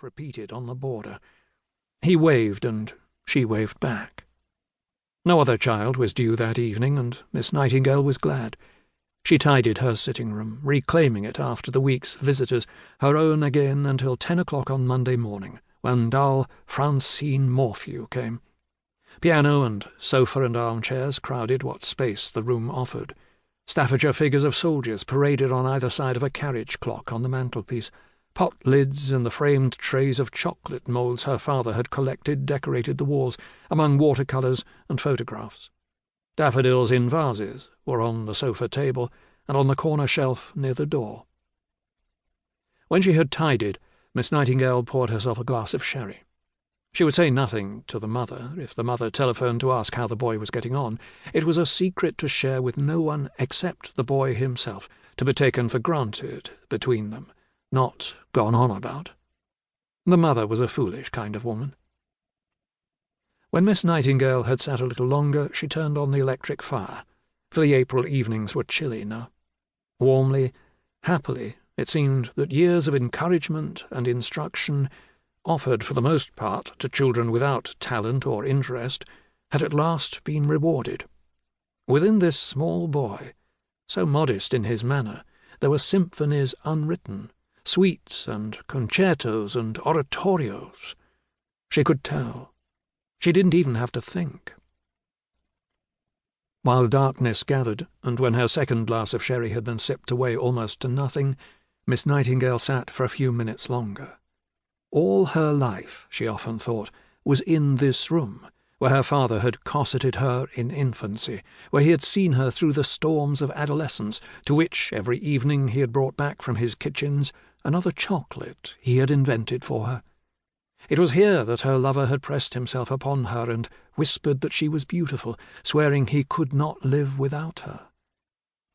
repeated on the border. He waved, and she waved back. No other child was due that evening, and Miss Nightingale was glad. She tidied her sitting-room, reclaiming it after the week's visitors, her own again until 10 o'clock on Monday morning, when dull Francine Morphew came. Piano and sofa and armchairs crowded what space the room offered. Staffordshire figures of soldiers paraded on either side of a carriage clock on the mantelpiece. Pot lids and the framed trays of chocolate moulds her father had collected decorated the walls, among watercolours and photographs. Daffodils in vases were on the sofa table and on the corner shelf near the door. When she had tidied, Miss Nightingale poured herself a glass of sherry. She would say nothing to the mother. If the mother telephoned to ask how the boy was getting on, it was a secret to share with no one except the boy himself, to be taken for granted between them, not gone on about. The mother was a foolish kind of woman. When Miss Nightingale had sat a little longer, she turned on the electric fire, for the April evenings were chilly now. Warmly, happily, it seemed that years of encouragement and instruction, offered for the most part to children without talent or interest, had at last been rewarded. Within this small boy, so modest in his manner, there were symphonies unwritten, suites and concertos and oratorios. She could tell. She didn't even have to think. While darkness gathered, and when her second glass of sherry had been sipped away almost to nothing, Miss Nightingale sat for a few minutes longer. All her life, she often thought, was in this room, where her father had cosseted her in infancy, where he had seen her through the storms of adolescence, to which every evening he had brought back from his kitchens another chocolate he had invented for her. It was here that her lover had pressed himself upon her and whispered that she was beautiful, swearing he could not live without her.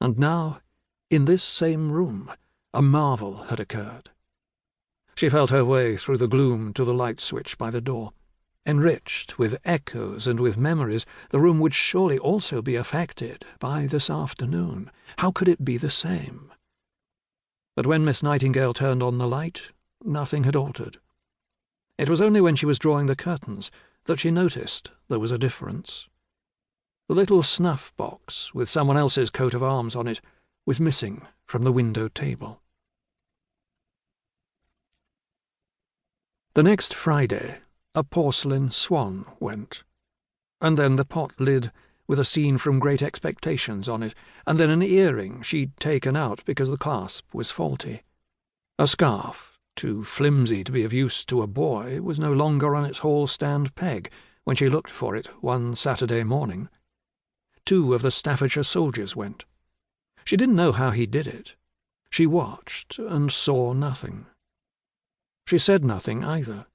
And now, in this same room, a marvel had occurred. She felt her way through the gloom to the light switch by the door. Enriched with echoes and with memories, the room would surely also be affected by this afternoon. How could it be the same? But when Miss Nightingale turned on the light, nothing had altered. It was only when she was drawing the curtains that she noticed there was a difference. The little snuff-box, with someone else's coat of arms on it, was missing from the window table. The next Friday, a porcelain swan went, and then the pot lid with a scene from Great Expectations on it, and then an earring she'd taken out because the clasp was faulty. A scarf, too flimsy to be of use to a boy, was no longer on its hall-stand peg when she looked for it one Saturday morning. 2 of the Staffordshire soldiers went. She didn't know how he did it. She watched and saw nothing. She said nothing either,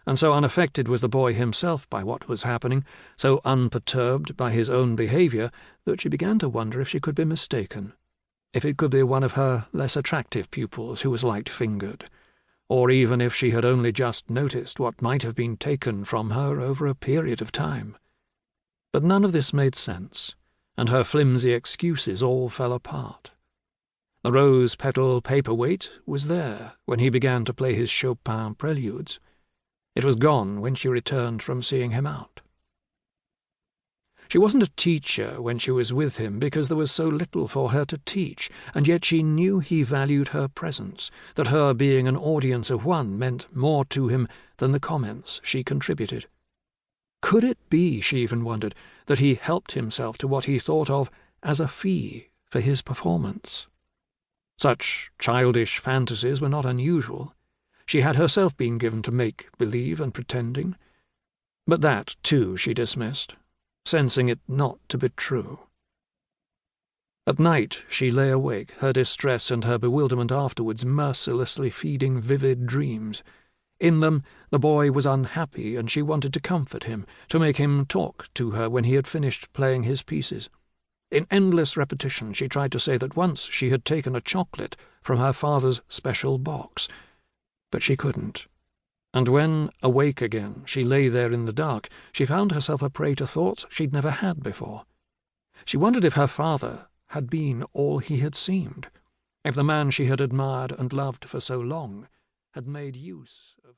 and so unaffected was the boy himself by what was happening, so unperturbed by his own behaviour, that she began to wonder if she could be mistaken, if it could be one of her less attractive pupils who was light-fingered, or even if she had only just noticed what might have been taken from her over a period of time. But none of this made sense, and her flimsy excuses all fell apart. The rose-petal paperweight was there when he began to play his Chopin preludes. It was gone when she returned from seeing him out. She wasn't a teacher when she was with him because there was so little for her to teach, and yet she knew he valued her presence, that her being an audience of one meant more to him than the comments she contributed. Could it be, she even wondered, that he helped himself to what he thought of as a fee for his performance? Such childish fantasies were not unusual. She had herself been given to make-believe and pretending. But that, too, she dismissed, sensing it not to be true. At night she lay awake, her distress and her bewilderment afterwards mercilessly feeding vivid dreams. In them the boy was unhappy, and she wanted to comfort him, to make him talk to her when he had finished playing his pieces. In endless repetition she tried to say that once she had taken a chocolate from her father's special box, but she couldn't. And when, awake again, she lay there in the dark, she found herself a prey to thoughts she'd never had before. She wondered if her father had been all he had seemed, if the man she had admired and loved for so long had made use of